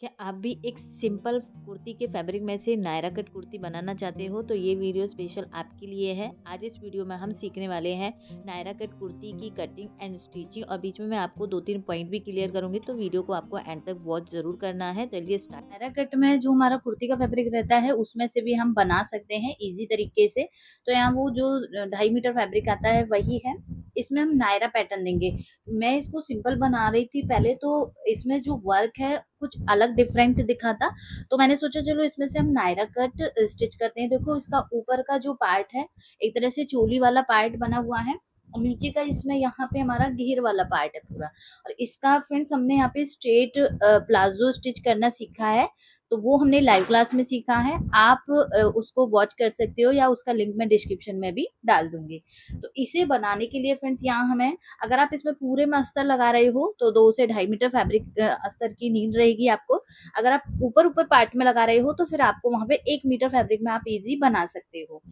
क्या आप भी एक सिंपल कुर्ती के फैब्रिक में से नायरा कट कुर्ती बनाना चाहते हो तो ये वीडियो स्पेशल आपके लिए है। आज इस वीडियो में हम सीखने वाले हैं नायरा कट कुर्ती की कटिंग एंड स्टिचिंग और बीच में मैं आपको 2-3 पॉइंट भी क्लियर करूंगी, तो वीडियो को आपको एंड तक वॉच जरूर करना है। चलिए स्टार्ट। नायरा कट में जो हमारा कुर्ती का फैब्रिक रहता है उसमें से भी हम बना सकते हैं इजी तरीके से। तो यहाँ वो जो 2.5 मीटर फैब्रिक आता है वही है। इसमें हम नायरा पैटर्न देंगे। मैं इसको सिंपल बना रही थी पहले, तो इसमें जो वर्क है कुछ अलग डिफरेंट दिखा था, तो मैंने सोचा चलो इसमें से हम नायरा कट स्टिच करते हैं। देखो इसका ऊपर का जो पार्ट है एक तरह से चोली वाला पार्ट बना हुआ है, और नीचे का इसमें यहाँ पे हमारा घेर वाला पार्ट है पूरा। और इसका फ्रेंड्स हमने यहाँ पे स्ट्रेट प्लाजो स्टिच करना सीखा है, तो वो हमने लाइव क्लास में सीखा है। आप उसको वॉच कर सकते हो या उसका लिंक मैं डिस्क्रिप्शन में भी डाल दूंगी। तो इसे बनाने के लिए फ्रेंड्स यहाँ हमें, अगर आप इसमें पूरे में अस्तर लगा रहे हो तो 2 से 2.5 मीटर फैब्रिक अस्तर की नीड रहेगी आपको। अगर आप ऊपर ऊपर पार्ट में लगा रहे हो तो फिर आपको वहां पे 1 मीटर फैब्रिक में आप इजी बना सकते हो।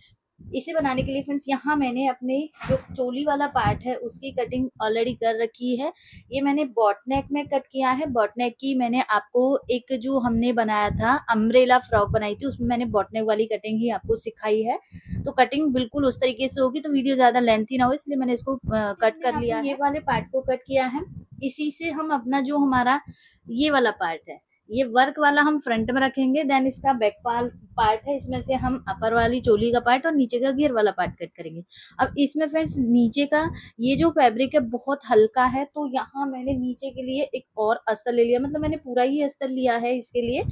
इसे बनाने के लिए फ्रेंड्स यहाँ मैंने अपने जो चोली वाला पार्ट है उसकी कटिंग ऑलरेडी कर रखी है। ये मैंने बॉटनेक में कट किया है। बॉटनेक की मैंने आपको एक जो हमने बनाया था अम्ब्रेला फ्रॉक बनाई थी, उसमें मैंने बॉटनेक वाली कटिंग ही आपको सिखाई है। तो कटिंग बिल्कुल उस तरीके से होगी, तो वीडियो ज्यादा लेंथी ना हो इसलिए मैंने इसको कट कर लिया है। ये वाले पार्ट को कट किया है। इसी से हम अपना जो हमारा ये वाला पार्ट है, ये वर्क वाला हम फ्रंट में रखेंगे। देन इसका बैक पार्ट है, इसमें से हम अपर वाली चोली का पार्ट और नीचे का घेर वाला पार्ट कट करेंगे। अब इसमें फ्रेंड्स नीचे का ये जो फैब्रिक है बहुत हल्का है, तो यहाँ मैंने नीचे के लिए एक और अस्तर ले लिया, मतलब मैंने पूरा ही अस्तर लिया है इसके लिए।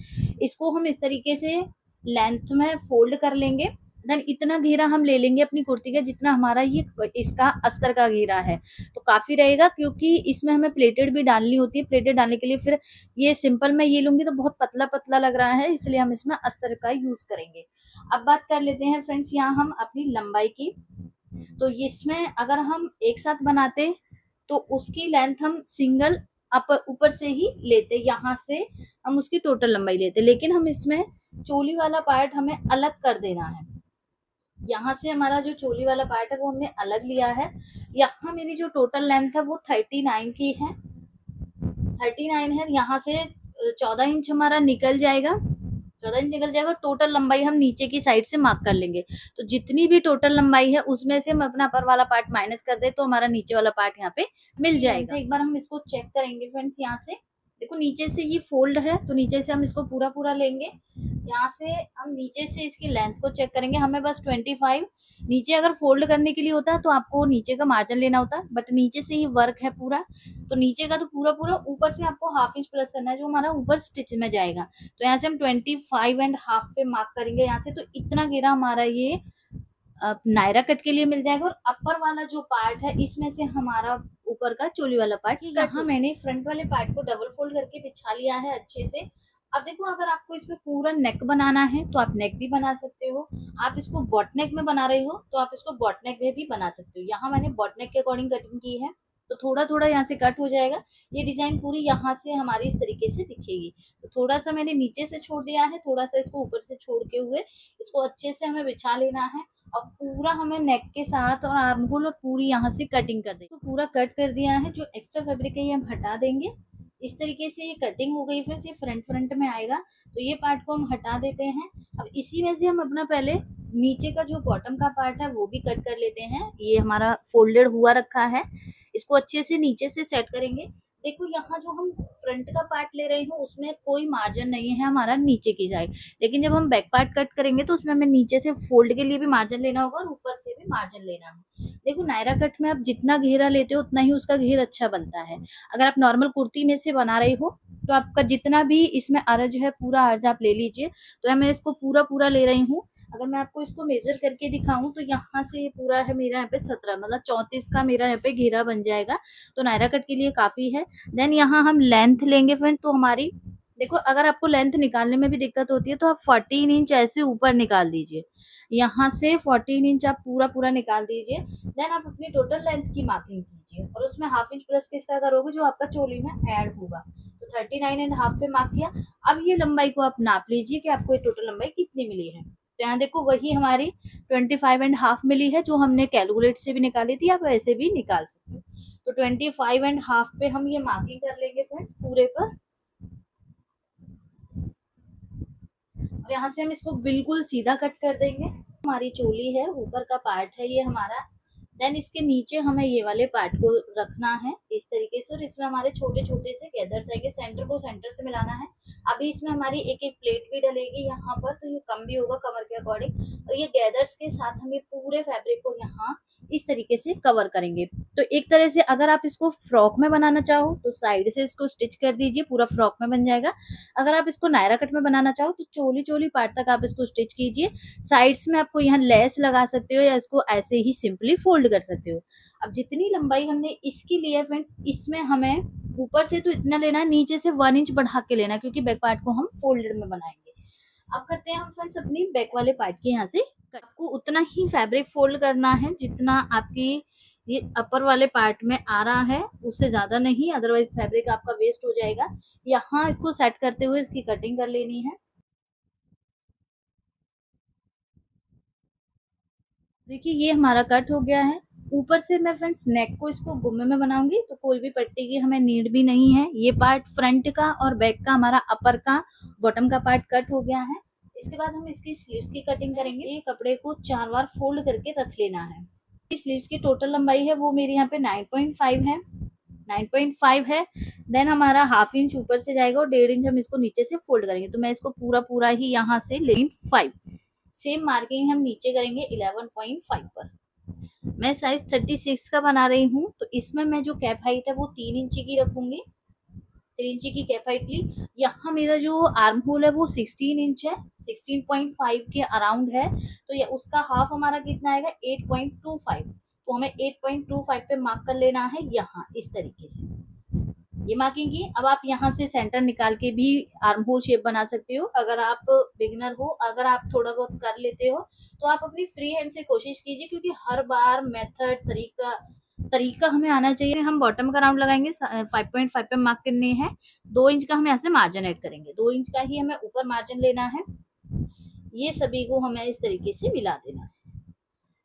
इसको हम इस तरीके से लेंथ में फोल्ड कर लेंगे। देन इतना घेरा हम ले लेंगे अपनी कुर्ती का जितना हमारा ये इसका अस्तर का घेरा है, तो काफी रहेगा, क्योंकि इसमें हमें प्लेटेड भी डालनी होती है। प्लेटेड डालने के लिए फिर ये सिंपल में ये लूंगी तो बहुत पतला पतला लग रहा है, इसलिए हम इसमें अस्तर का यूज करेंगे। अब बात कर लेते हैं फ्रेंड्स यहाँ हम अपनी लंबाई की। तो इसमें अगर हम एक साथ बनाते तो उसकी लेंथ हम सिंगल अपर ऊपर से ही लेते, यहाँ से हम उसकी टोटल लंबाई लेते, लेकिन हम इसमें चोली वाला पार्ट हमें अलग कर देना है। यहाँ से हमारा जो चोली वाला पार्ट है वो हमने अलग लिया है। यहाँ मेरी जो टोटल लेंथ है वो 39 की है। 39 है, यहाँ से 14 इंच हमारा निकल जाएगा। 14 इंच निकल जाएगा। टोटल लंबाई हम नीचे की साइड से मार्क कर लेंगे। तो जितनी भी टोटल लंबाई है उसमें से हम अपना अपर वाला पार्ट माइनस कर दे तो हमारा नीचे वाला पार्ट यहाँ पे मिल जाएगा। एक बार हम इसको चेक करेंगे फ्रेंड्स। यहाँ से देखो नीचे से ये फोल्ड है, तो नीचे से हम इसको पूरा पूरा लेंगे। यहाँ से हम नीचे से इसकी लेंथ को चेक करेंगे। हमें बस 25 नीचे अगर फोल्ड करने के लिए होता है तो आपको नीचे का मार्जिन लेना होता है, बट नीचे से ही वर्क है पूरा, तो नीचे का तो पूरा पूरा, ऊपर से आपको हाफ इंच प्लस करना है जो हमारा ऊपर स्टिच में जाएगा। तो यहाँ से हम 25.5 पे मार्क करेंगे यहाँ से, तो इतना घेरा हमारा ये नायरा कट के लिए मिल जाएगा। और अपर वाला जो पार्ट है इसमें से हमारा ऊपर का चोली वाला पार्ट, यहाँ मैंने फ्रंट वाले पार्ट को डबल फोल्ड करके बिछा लिया है अच्छे से। अब देखो अगर आपको इसमें पूरा नेक बनाना है तो आप नेक भी बना सकते हो। आप इसको बॉट नेक में बना रहे हो तो आप इसको बॉट नेक में भी बना सकते हो। यहाँ मैंने बॉट नेक के अकॉर्डिंग कटिंग की है, तो थोड़ा थोड़ा यहाँ से कट हो जाएगा। ये डिजाइन पूरी यहाँ से हमारी इस तरीके से दिखेगी। तो थोड़ा सा मैंने नीचे से छोड़ दिया है, थोड़ा सा इसको ऊपर से छोड़ के हुए इसको अच्छे से हमें बिछा लेना है। और पूरा हमें नेक के साथ और आर्म होल और पूरी यहाँ से कटिंग कर देंगे। तो पूरा कट कर दिया है, जो एक्स्ट्रा फैब्रिक है ये हम हटा देंगे। इस तरीके से ये कटिंग हो गई फ्रेंड्स। ये फ्रंट फ्रंट में आएगा, तो ये पार्ट को हम हटा देते हैं। अब इसी में से हम अपना पहले नीचे का जो बॉटम का पार्ट है वो भी कट कर लेते हैं। ये हमारा फोल्डेड हुआ रखा है, इसको अच्छे से नीचे से सेट करेंगे। देखो यहाँ जो हम फ्रंट का पार्ट ले रहे हो उसमें कोई मार्जिन नहीं है हमारा नीचे की साइड, लेकिन जब हम बैक पार्ट कट करेंगे तो उसमें हमें नीचे से फोल्ड के लिए भी मार्जिन लेना होगा और ऊपर से भी मार्जिन लेना है। देखो नायरा कट में आप जितना घेरा लेते हो उतना ही उसका घेर अच्छा बनता है। अगर आप नॉर्मल कुर्ती में से बना रहे हो तो आपका जितना भी इसमें अर्ज है पूरा अर्ज आप ले लीजिए। तो मैं इसको पूरा पूरा ले रही हूँ। अगर मैं आपको इसको मेजर करके दिखाऊं तो यहाँ से ये पूरा है मेरा यहाँ पे 17, मतलब 34 का मेरा यहाँ पे घेरा बन जाएगा। तो नायरा कट के लिए काफी है। देन यहाँ हम लेंथ लेंगे फ्रेंड। तो हमारी देखो अगर आपको लेंथ निकालने में भी दिक्कत होती है तो आप 14 इंच ऐसे ऊपर निकाल दीजिए। यहाँ से 14 इंच आप पूरा पूरा निकाल दीजिए। देन आप अपनी टोटल लेंथ की मार्किंग कीजिए और उसमें हाफ इंच प्लस किसका करोगे जो आपका चोली में ऐड होगा। तो 39.5 पे मार्क किया। अब ये लंबाई को आप नाप लीजिए कि आपको ये टोटल लंबाई कितनी मिली है। तो यहाँ देखो वही हमारी 25.5 मिली है, जो हमने कैलकुलेट से भी निकाली थी, आप ऐसे भी निकाल सकते हो। तो 25.5 पे हम ये मार्किंग कर लेंगे फ्रेंड्स पूरे पर। और यहाँ से हम इसको बिल्कुल सीधा कट कर देंगे। हमारी चोली है, ऊपर का पार्ट है ये हमारा। देन इसके नीचे हमें ये वाले पार्ट को रखना है इस तरीके से, और इसमें हमारे छोटे छोटे से गैदर्स आएंगे। सेंटर को सेंटर से मिलाना है। अभी इसमें हमारी एक एक प्लेट भी डलेगी यहाँ पर, तो ये कम भी होगा कमर के अकॉर्डिंग। और ये गैदर्स के साथ हम ये पूरे फैब्रिक को यहाँ इस तरीके से कवर करेंगे। तो एक तरह से अगर आप इसको फ्रॉक में बनाना चाहो तो साइड से इसको स्टिच कर दीजिए, पूरा फ्रॉक में बन जाएगा। अगर आप इसको नायरा कट में बनाना चाहो तो चोली चोली पार्ट तक आप इसको स्टिच कीजिए। साइड्स में आपको यहाँ लेस लगा सकते हो या इसको ऐसे ही सिंपली फोल्ड कर सकते हो। अब जितनी लंबाई हमने इसकी ली है फ्रेंड्स, इसमें हमें ऊपर से तो इतना लेना है, नीचे से 1 इंच बढ़ा के लेना, क्योंकि बैक पार्ट को हम फोल्डेड में बनाएंगे। अब करते हैं हम फ्रेंड्स अपनी बैक वाले पार्ट के यहाँ से आपको उतना ही फैब्रिक फोल्ड करना है जितना आपकी ये अपर वाले पार्ट में आ रहा है, उससे ज्यादा नहीं, अदरवाइज फैब्रिक आपका वेस्ट हो जाएगा। यहाँ इसको सेट करते हुए इसकी कटिंग कर लेनी है। देखिए ये हमारा कट हो गया है। ऊपर से मैं फ्रेंड्स नेक को इसको गुम्मे में बनाऊंगी, तो कोई भी पट्टी की हमें नीड भी नहीं है। ये पार्ट फ्रंट का और बैक का हमारा अपर का बॉटम का पार्ट कट हो गया है। इसके बाद हम इसकी स्लीव्स की कटिंग करेंगे। ये कपड़े को 4 बार फोल्ड करके रख लेना है। स्लीव्स की टोटल लंबाई है वो मेरी यहाँ पे 9.5 है, 9.5 है। देन हमारा हाफ इंच ऊपर से जाएगा और 1.5 इंच हम इसको नीचे से फोल्ड करेंगे। तो मैं इसको पूरा पूरा ही यहाँ से 5 सेम मार्किंग हम नीचे करेंगे 11.5 पर। मैं साइज 36 का बना रही हूँ, तो इसमें मैं जो कैप हाइट है वो 3 इंच की रखूंगी। 3 इंच की कैप हाइट ली। यहाँ मेरा जो आर्म होल है वो 16 इंच है, 16.5 के अराउंड है। तो ये उसका हाफ हमारा कितना आएगा 8.25। तो हमें 8.25 पे मार्क कर लेना है यहाँ इस तरीके से। ये मार्किंग की। अब आप यहाँ से सेंटर निकाल के भी आर्म होल शेप बना सकते हो। अगर आप बिगिनर हो, अगर आप थोड़ा बहुत कर लेते हो तो आप अपनी फ्री हैंड से कोशिश कीजिए, क्योंकि हर बार मेथड तरीका हमें आना चाहिए। हम बॉटम का राउंड लगाएंगे, 5.5 पे मार्क करने हैं। 2 इंच का हम यहाँ से मार्जिन ऐड करेंगे, 2 इंच का ही हमें ऊपर मार्जिन लेना है। ये सभी को हमें इस तरीके से मिला देना है।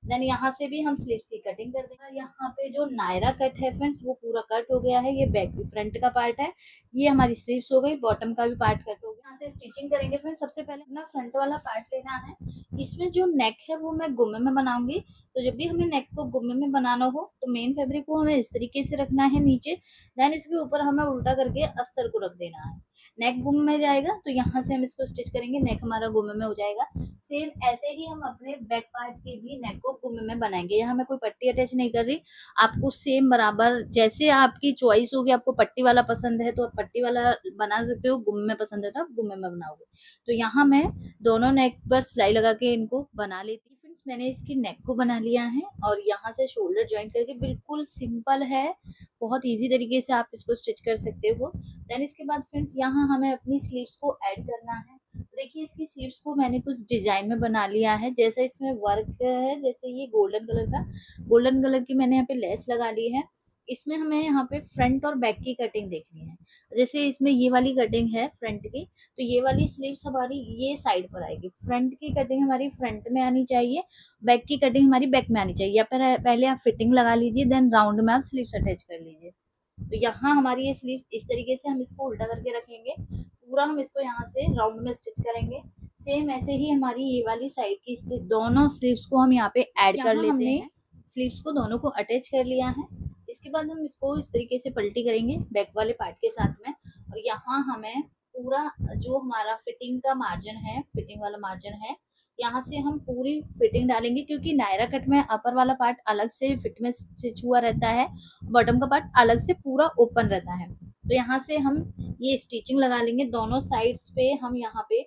देन यहाँ से भी हम स्लीव्स की कटिंग कर देंगे। यहाँ पे जो नायरा कट है फ्रेंड्स वो पूरा कट हो गया है। ये बैक फ्रंट का पार्ट है, ये हमारी स्लीव्स हो गई, बॉटम का भी पार्ट कट हो गया। यहाँ से स्टिचिंग करेंगे फ्रेंड्स। सबसे पहले अपना फ्रंट वाला पार्ट लेना है। इसमें जो नेक है वो मैं गुम्मे में बनाऊंगी। तो जब भी हमें नेक को गुम्मे में बनाना हो तो मेन फैब्रिक को हमें इस तरीके से रखना है नीचे। देन इसके ऊपर हमें उल्टा करके अस्तर को रख देना है। नेक गुम्मे में जाएगा तो यहाँ से हम इसको स्टिच करेंगे, नेक हमारा गुम्मे में हो जाएगा। सेम ऐसे ही हम अपने बैक पार्ट के भी नेक को गुम्मे में बनाएंगे। यहाँ मैं कोई पट्टी अटैच नहीं कर रही, आपको सेम बराबर जैसे आपकी चॉइस होगी। आपको पट्टी वाला पसंद है तो आप पट्टी वाला बना सकते हो, गुम्मे में पसंद है तो आप गुम्मे में बनाओगे। तो यहाँ मैं दोनों नेक पर सिलाई लगा के इनको बना लेती हूँ। फ्रेंड्स मैंने इसकी नेक को बना लिया है और यहाँ से शोल्डर ज्वाइन करके, बिल्कुल सिंपल है, बहुत इजी तरीके से आप इसको स्टिच कर सकते हो। देन इसके बाद फ्रेंड्स यहाँ हमें अपनी स्लीव्स को ऐड करना है। देखिए इसकी स्लीव्स को मैंने कुछ डिजाइन में बना लिया है। जैसे इसमें वर्क है, जैसे ये गोल्डन कलर की मैंने यहाँ पे लेस लगा ली है। इसमें हमें यहाँ पे फ्रंट और बैक की कटिंग देखनी है। जैसे इसमें ये वाली कटिंग है फ्रंट की, तो ये वाली स्लीव्स हमारी ये साइड पर आएगी। फ्रंट की कटिंग हमारी फ्रंट में आनी चाहिए, बैक की कटिंग हमारी बैक में आनी चाहिए। या फिर पहले आप फिटिंग लगा लीजिए, देन राउंड में आप स्लीव्स अटैच कर लीजिए। तो यहाँ हमारी ये स्लीव्स इस तरीके से हम इसको उल्टा करके रखेंगे। पूरा हम इसको यहाँ से राउंड में स्टिच करेंगे। सेम ऐसे ही हमारी ये वाली साइड की स्टिच, दोनों स्लीव्स को हम यहाँ पे ऐड कर लेते हैं। स्लीव्स को दोनों को अटैच कर लिया है। इसके बाद हम इसको इस तरीके से पलटी करेंगे बैक वाले पार्ट के साथ में। और यहाँ हमें पूरा जो हमारा फिटिंग का मार्जिन है, फिटिंग वाला मार्जिन है, यहाँ से हम पूरी फिटिंग डालेंगे। क्योंकि नायरा कट में अपर वाला पार्ट अलग से फिट में स्टिच हुआ रहता है, बॉटम का पार्ट अलग से पूरा ओपन रहता है। तो यहाँ से हम ये स्टिचिंग लगा लेंगे, दोनों साइड्स पे हम यहाँ पे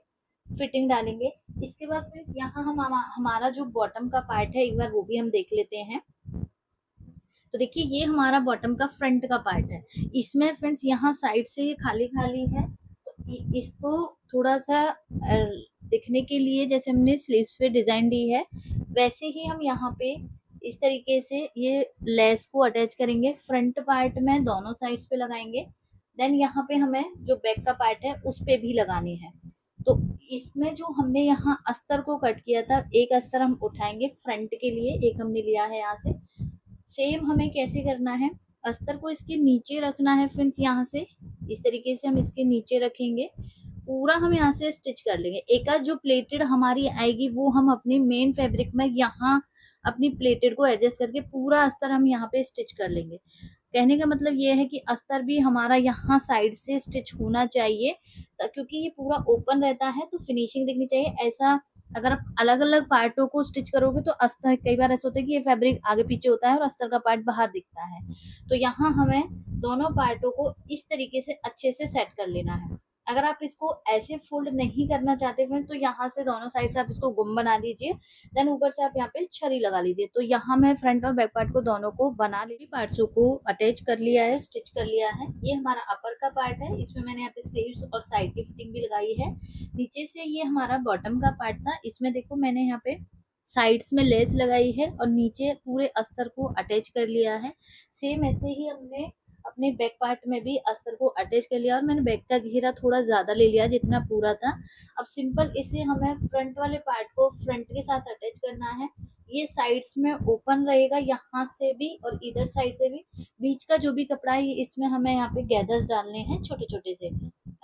फिटिंग डालेंगे। इसके बाद फ्रेंड्स यहाँ हम हमारा जो बॉटम का पार्ट है एक बार वो भी हम देख लेते हैं। तो देखिए ये हमारा बॉटम का फ्रंट का पार्ट है। इसमें फ्रेंड्स यहाँ साइड से ये खाली खाली है, तो इसको थोड़ा सा दिखने के लिए जैसे हमने स्लीव्स पे डिजाइन दी है वैसे ही हम यहाँ पे इस तरीके से ये लेस को अटैच करेंगे। फ्रंट पार्ट में दोनों साइड्स पे लगाएंगे। देन यहाँ पे हमें जो बैक का पार्ट है उस पे भी लगानी है। तो इसमें जो हमने यहाँ अस्तर को कट किया था, एक अस्तर हम उठाएंगे फ्रंट के लिए, एक हमने लिया है यहाँ से। सेम हमें कैसे करना है, अस्तर को इसके नीचे रखना है फ्रेंड्स। यहाँ से इस तरीके से हम इसके नीचे रखेंगे। पूरा हम यहाँ से स्टिच कर लेंगे। एक आध जो प्लेटेड हमारी आएगी वो हम अपनी मेन फैब्रिक में यहाँ अपनी प्लेटेड को एडजस्ट करके पूरा अस्तर हम यहाँ पे स्टिच कर लेंगे। कहने का मतलब ये है कि अस्तर भी हमारा यहाँ साइड से स्टिच होना चाहिए, क्योंकि ये पूरा ओपन रहता है तो फिनिशिंग दिखनी चाहिए। ऐसा अगर आप अलग अलग पार्टों को स्टिच करोगे तो अस्तर, कई बार ऐसा होता है कि ये फैब्रिक आगे पीछे होता है और अस्तर का पार्ट बाहर दिखता है। तो यहाँ हमें दोनों पार्टों को इस तरीके से अच्छे से सेट कर लेना है। अगर आप इसको ऐसे फोल्ड नहीं करना चाहते फ्रेंड्स तो यहाँ से दोनों साइड से आप इसको गुम बना दीजिए, देन ऊपर से आप यहाँ पे छरी लगा लीजिए। तो यहाँ मैं फ्रंट और बैक पार्ट को दोनों को बना ली, पार्ट्सों को अटैच कर लिया है, स्टिच कर लिया है। ये हमारा अपर का पार्ट है, इसमें मैंने यहाँ पे स्लीव्स और साइड की फिटिंग भी लगाई है। नीचे से ये हमारा बॉटम का पार्ट था, इसमें देखो मैंने यहाँ पे साइड्स में लेस लगाई है और नीचे पूरे अस्तर को अटैच कर लिया है। सेम ऐसे ही हमने अपने बैक पार्ट में भी अस्तर को अटैच कर लिया और मैंने बैक का घेरा थोड़ा ज़्यादा ले लिया जितना पूरा था। अब सिंपल इसे हमें फ्रंट वाले पार्ट को फ्रंट के साथ अटैच करना है। ये साइड्स में ओपन रहेगा, यहाँ से भी और इधर साइड से भी। बीच का जो भी कपड़ा है इसमें हमें यहाँ पे गैदर्स डालने हैं छोटे छोटे से।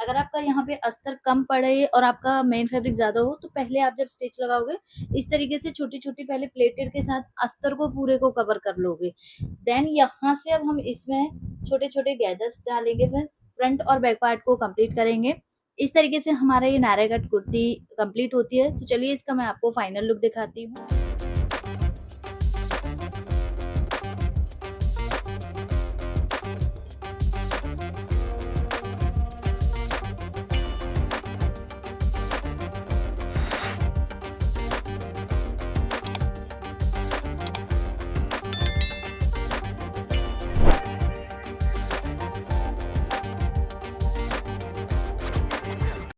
अगर आपका यहाँ पे अस्तर कम पड़े और आपका मेन फैब्रिक ज़्यादा हो तो पहले आप जब स्टिच लगाओगे इस तरीके से छोटी छोटी पहले प्लेटेड के साथ अस्तर को पूरे को कवर कर लोगे। देन यहाँ से अब हम इसमें छोटे छोटे गैदर्स डालेंगे, फ्रंट और बैक पार्ट को कंप्लीट करेंगे। इस तरीके से हमारा ये नायरा कट कुर्ती कंप्लीट होती है। तो चलिए इसका मैं आपको फाइनल लुक दिखाती हूँ।